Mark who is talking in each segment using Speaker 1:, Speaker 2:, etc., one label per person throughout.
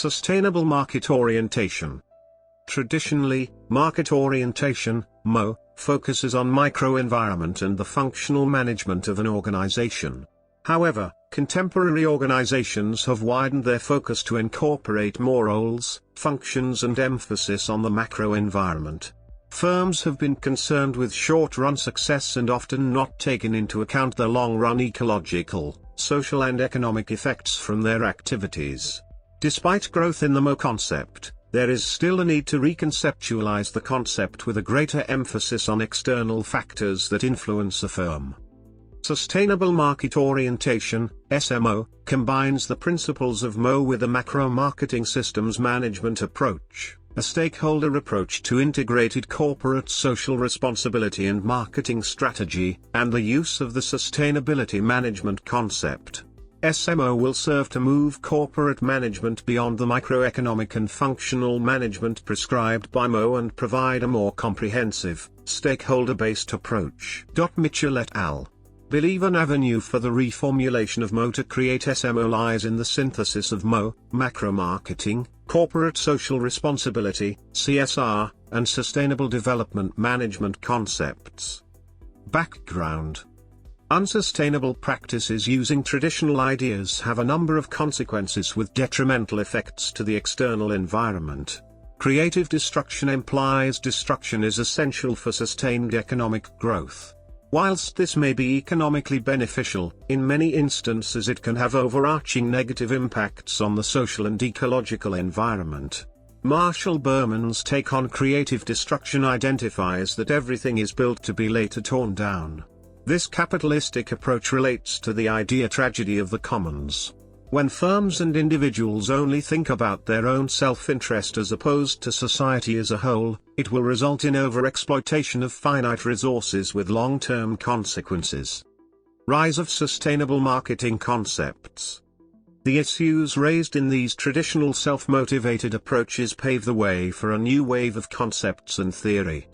Speaker 1: Sustainable market orientation. Traditionally, market orientation, MO, focuses on microenvironment and the functional management of an organization. However, contemporary organizations have widened their focus to incorporate more roles, functions and emphasis on the macroenvironment. Firms have been concerned with short-run success and often not taken into account the long-run ecological, social and economic effects from their activities. Despite growth in the MO concept, there is still a need to reconceptualize the concept with a greater emphasis on external factors that influence a firm. Sustainable market orientation, SMO, combines the principles of MO with a macro-marketing systems management approach, a stakeholder approach to integrated corporate social responsibility and marketing strategy, and the use of the sustainability management concept. SMO will serve to move corporate management beyond the microeconomic and functional management prescribed by MO and provide a more comprehensive, stakeholder-based approach. Mitchell et al. Believe an avenue for the reformulation of MO to create SMO lies in the synthesis of MO, macro-marketing, corporate social responsibility, CSR, and sustainable development management concepts. Background. Unsustainable practices using traditional ideas have a number of consequences with detrimental effects to the external environment. Creative destruction implies destruction is essential for sustained economic growth. Whilst this may be economically beneficial, in many instances it can have overarching negative impacts on the social and ecological environment. Marshall Berman's take on creative destruction identifies that everything is built to be later torn down. This capitalistic approach relates to the idea tragedy of the commons. When firms and individuals only think about their own self-interest as opposed to society as a whole, it will result in overexploitation of finite resources with long-term consequences. Rise of sustainable marketing concepts. The issues raised in these traditional self-motivated approaches pave the way for a new wave of concepts and theory.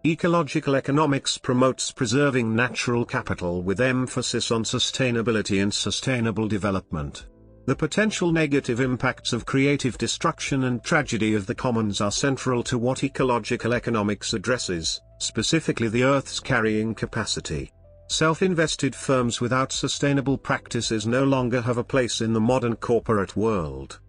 Speaker 1: Ecological economics promotes preserving natural capital with emphasis on sustainability and sustainable development. The potential negative impacts of creative destruction and tragedy of the commons are central to what ecological economics addresses, specifically the Earth's carrying capacity. Self-invested firms without sustainable practices no longer have a place in the modern corporate world.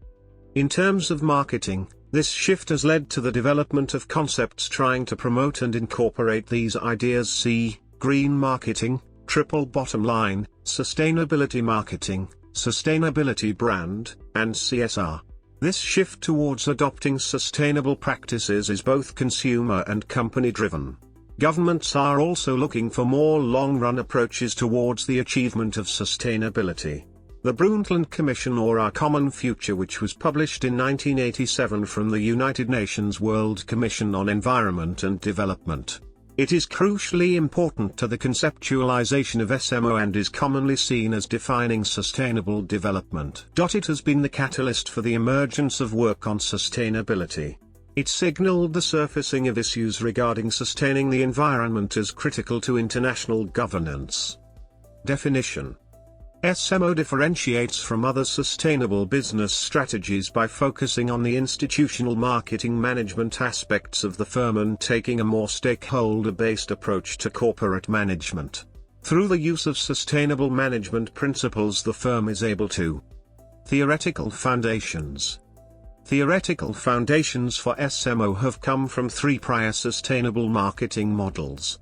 Speaker 1: In terms of marketing, this shift has led to the development of concepts trying to promote and incorporate these ideas. See green marketing, triple bottom line, sustainability marketing, sustainability brand, and CSR. This shift towards adopting sustainable practices is both consumer and company-driven. Governments are also looking for more long-run approaches towards the achievement of sustainability. The Bruntland Commission, or Our Common Future, which was published in 1987 from the United Nations World Commission on Environment and Development. It is crucially important to the conceptualization of SMO and is commonly seen as defining sustainable development. It has been the catalyst for the emergence of work on sustainability. It signaled the surfacing of issues regarding sustaining the environment as critical to international governance. Definition. SMO differentiates from other sustainable business strategies by focusing on the institutional marketing management aspects of the firm and taking a more stakeholder-based approach to corporate management. Through the use of sustainable management principles, the firm is able to. Theoretical foundations. Theoretical foundations for SMO have come from three prior sustainable marketing models.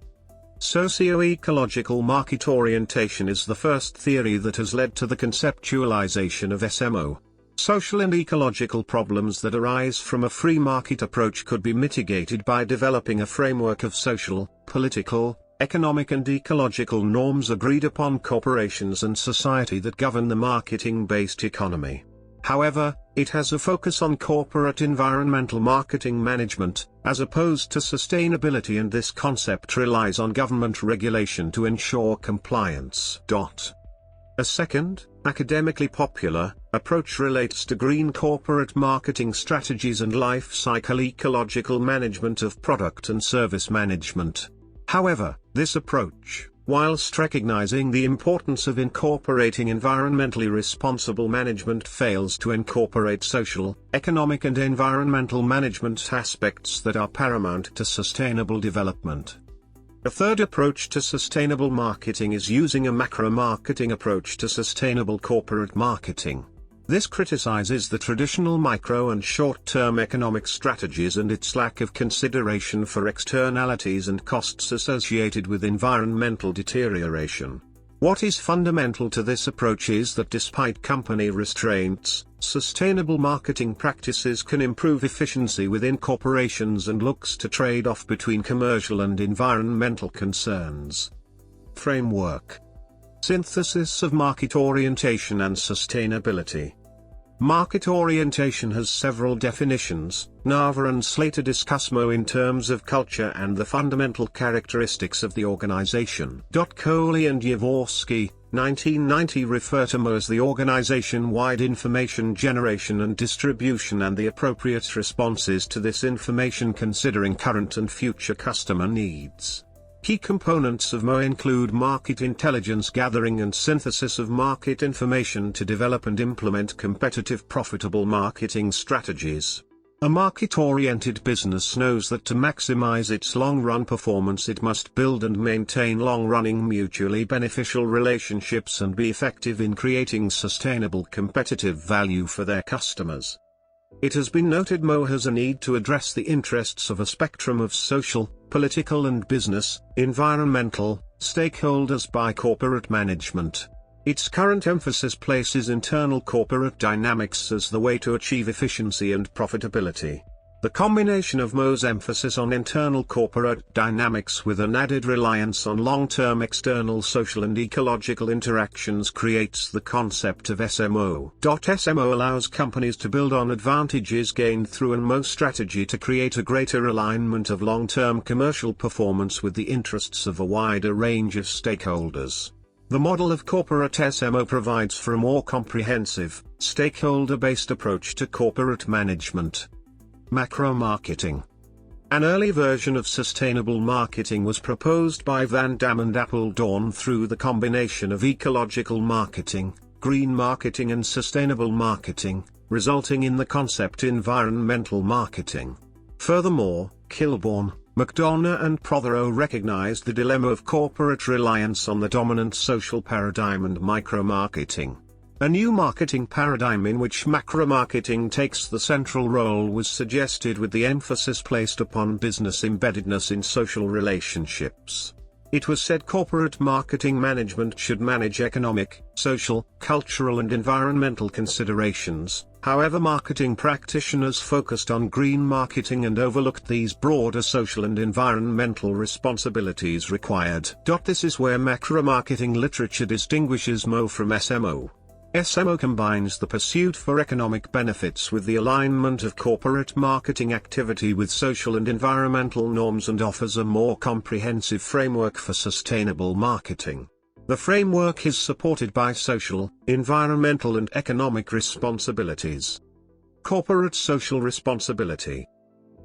Speaker 1: Socioecological market orientation is the first theory that has led to the conceptualization of SMO. Social and ecological problems that arise from a free market approach could be mitigated by developing a framework of social, political, economic and ecological norms agreed upon corporations and society that govern the marketing-based economy. However, it has a focus on corporate environmental marketing management, as opposed to sustainability, and this concept relies on government regulation to ensure compliance. A second, academically popular, approach relates to green corporate marketing strategies and life cycle ecological management of product and service management. However, this approach, whilst recognizing the importance of incorporating environmentally responsible management, fails to incorporate social, economic and environmental management aspects that are paramount to sustainable development. A third approach to sustainable marketing is using a macro-marketing approach to sustainable corporate marketing. This criticizes the traditional micro and short-term economic strategies and its lack of consideration for externalities and costs associated with environmental deterioration. What is fundamental to this approach is that despite company restraints, sustainable marketing practices can improve efficiency within corporations and looks to trade off between commercial and environmental concerns. Framework. Synthesis of market orientation and sustainability. Market orientation has several definitions. Nava and Slater discuss MO in terms of culture and the fundamental characteristics of the organization. Coley and Yavorsky, 1990, refer to MO as the organization-wide information generation and distribution and the appropriate responses to this information considering current and future customer needs. Key components of MO include market intelligence gathering and synthesis of market information to develop and implement competitive profitable marketing strategies. A market-oriented business knows that to maximize its long-run performance it must build and maintain long-running mutually beneficial relationships and be effective in creating sustainable competitive value for their customers. It has been noted MO has a need to address the interests of a spectrum of social, political and business, environmental, stakeholders by corporate management. Its current emphasis places internal corporate dynamics as the way to achieve efficiency and profitability. The combination of MO's emphasis on internal corporate dynamics with an added reliance on long-term external social and ecological interactions creates the concept of SMO. SMO allows companies to build on advantages gained through an MO strategy to create a greater alignment of long-term commercial performance with the interests of a wider range of stakeholders. The model of corporate SMO provides for a more comprehensive, stakeholder-based approach to corporate management. Macro-marketing. An early version of sustainable marketing was proposed by Van Dam and Appledorn through the combination of ecological marketing, green marketing and sustainable marketing, resulting in the concept environmental marketing. Furthermore, Kilborn, McDonough and Prothero recognized the dilemma of corporate reliance on the dominant social paradigm and micro-marketing. A new marketing paradigm in which macro-marketing takes the central role was suggested with the emphasis placed upon business embeddedness in social relationships. It was said corporate marketing management should manage economic, social, cultural and environmental considerations. However, marketing practitioners focused on green marketing and overlooked these broader social and environmental responsibilities required. This is where macro-marketing literature distinguishes MO from SMO. SMO combines the pursuit for economic benefits with the alignment of corporate marketing activity with social and environmental norms and offers a more comprehensive framework for sustainable marketing. The framework is supported by social, environmental and economic responsibilities. Corporate social responsibility.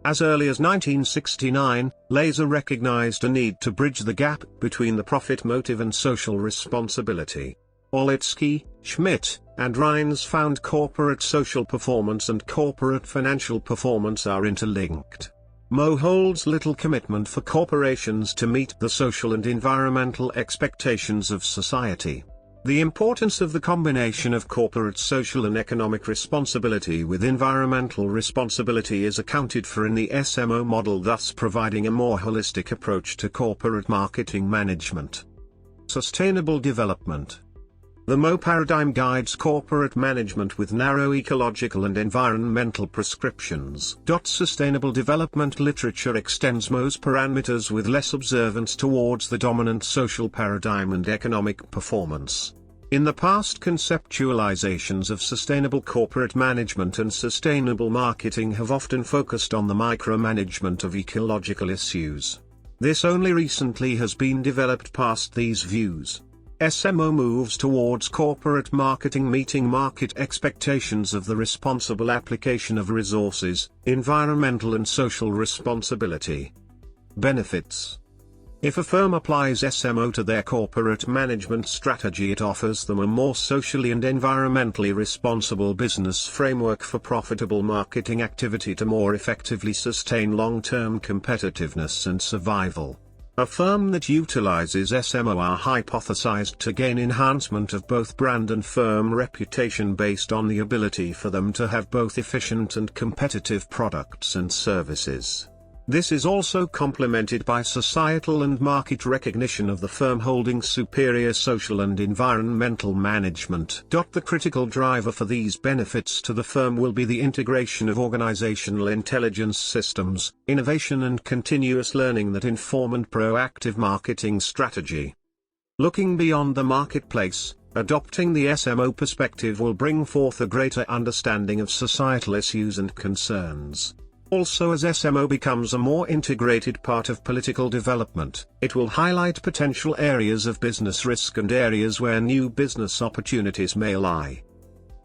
Speaker 1: As early as 1969, Laser recognized a need to bridge the gap between the profit motive and social responsibility. Olitsky, Schmidt, and Rines found corporate social performance and corporate financial performance are interlinked. MO holds little commitment for corporations to meet the social and environmental expectations of society. The importance of the combination of corporate social and economic responsibility with environmental responsibility is accounted for in the SMO model, thus providing a more holistic approach to corporate marketing management. Sustainable development. The MO paradigm guides corporate management with narrow ecological and environmental prescriptions. Sustainable development literature extends MO's parameters with less observance towards the dominant social paradigm and economic performance. In the past, conceptualizations of sustainable corporate management and sustainable marketing have often focused on the micromanagement of ecological issues. This only recently has been developed past these views. SMO moves towards corporate marketing meeting market expectations of the responsible application of resources, environmental and social responsibility. Benefits. If a firm applies SMO to their corporate management strategy, it offers them a more socially and environmentally responsible business framework for profitable marketing activity to more effectively sustain long-term competitiveness and survival. A firm that utilizes SMO are hypothesized to gain enhancement of both brand and firm reputation based on the ability for them to have both efficient and competitive products and services. This is also complemented by societal and market recognition of the firm holding superior social and environmental management. The critical driver for these benefits to the firm will be the integration of organizational intelligence systems, innovation and continuous learning that inform and proactive marketing strategy. Looking beyond the marketplace, adopting the SMO perspective will bring forth a greater understanding of societal issues and concerns. Also, as SMO becomes a more integrated part of political development, it will highlight potential areas of business risk and areas where new business opportunities may lie.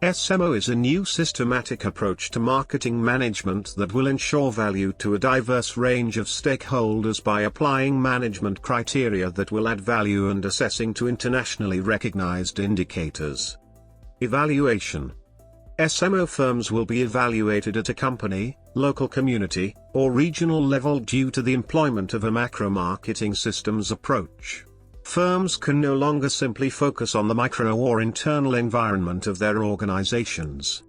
Speaker 1: SMO is a new systematic approach to marketing management that will ensure value to a diverse range of stakeholders by applying management criteria that will add value and assessing to internationally recognized indicators. Evaluation. SMO firms will be evaluated at a company, local community, or regional level due to the employment of a macro-marketing systems approach. Firms can no longer simply focus on the micro or internal environment of their organizations.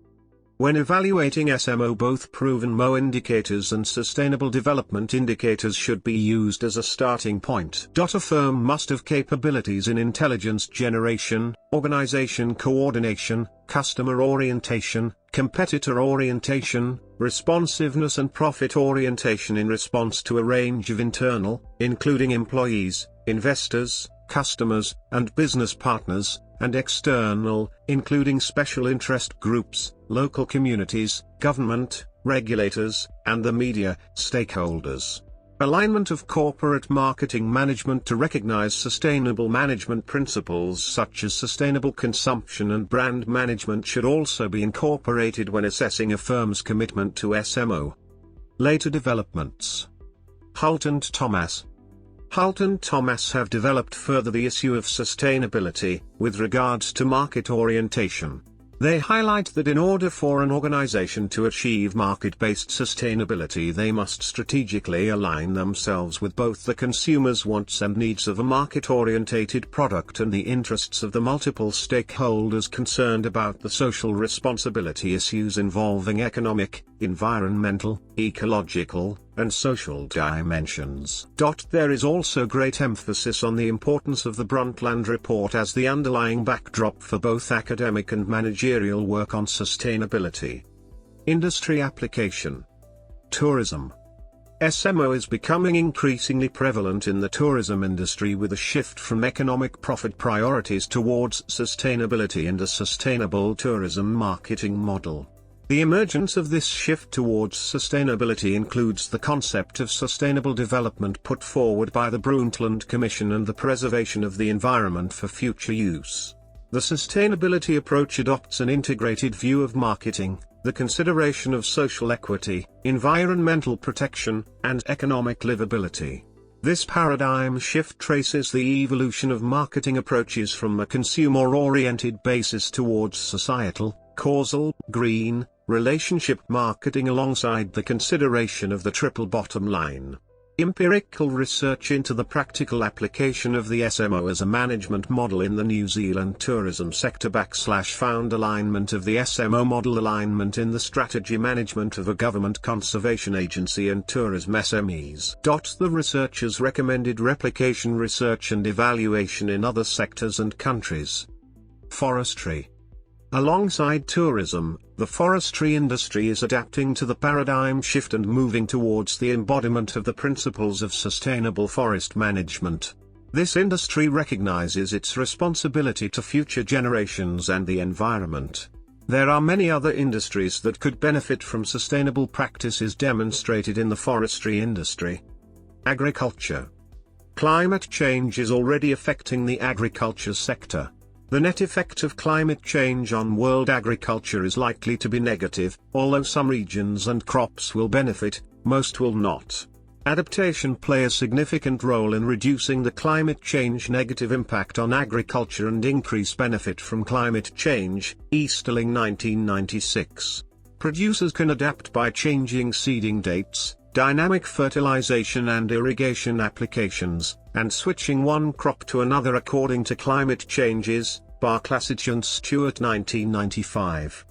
Speaker 1: When evaluating SMO, both proven MO indicators and sustainable development indicators should be used as a starting point. A firm must have capabilities in intelligence generation, organization coordination, customer orientation, competitor orientation, responsiveness and profit orientation in response to a range of internal, including employees, investors, customers, and business partners, and external, including special interest groups, local communities, government, regulators, and the media, stakeholders. Alignment of corporate marketing management to recognize sustainable management principles such as sustainable consumption and brand management should also be incorporated when assessing a firm's commitment to SMO. Later developments. Hult and Thomas. Hult and Thomas have developed further the issue of sustainability, with regards to market orientation. They highlight that in order for an organization to achieve market-based sustainability, they must strategically align themselves with both the consumer's wants and needs of a market-orientated product and the interests of the multiple stakeholders concerned about the social responsibility issues involving economic, environmental, ecological, and social dimensions. There is also great emphasis on the importance of the Bruntland report as the underlying backdrop for both academic and managerial work on sustainability. Industry application. Tourism. SMO is becoming increasingly prevalent in the tourism industry with a shift from economic profit priorities towards sustainability and a sustainable tourism marketing model. The emergence of this shift towards sustainability includes the concept of sustainable development put forward by the Bruntland Commission and the preservation of the environment for future use. The sustainability approach adopts an integrated view of marketing, the consideration of social equity, environmental protection, and economic livability. This paradigm shift traces the evolution of marketing approaches from a consumer-oriented basis towards societal, causal, green, relationship marketing alongside the consideration of the triple bottom line. Empirical research into the practical application of the SMO as a management model in the New Zealand tourism sector / found alignment of the SMO model alignment in the strategy management of a government conservation agency and tourism SMEs. The researchers recommended replication research and evaluation in other sectors and countries. Forestry. Alongside tourism, the forestry industry is adapting to the paradigm shift and moving towards the embodiment of the principles of sustainable forest management. This industry recognizes its responsibility to future generations and the environment. There are many other industries that could benefit from sustainable practices demonstrated in the forestry industry. Agriculture. Climate change is already affecting the agriculture sector. The net effect of climate change on world agriculture is likely to be negative, although some regions and crops will benefit, most will not. Adaptation play a significant role in reducing the climate change negative impact on agriculture and increase benefit from climate change. Easterling 1996. Producers can adapt by changing seeding dates, dynamic fertilization and irrigation applications, and switching one crop to another according to climate changes. Bar Replica and Stewart 1995.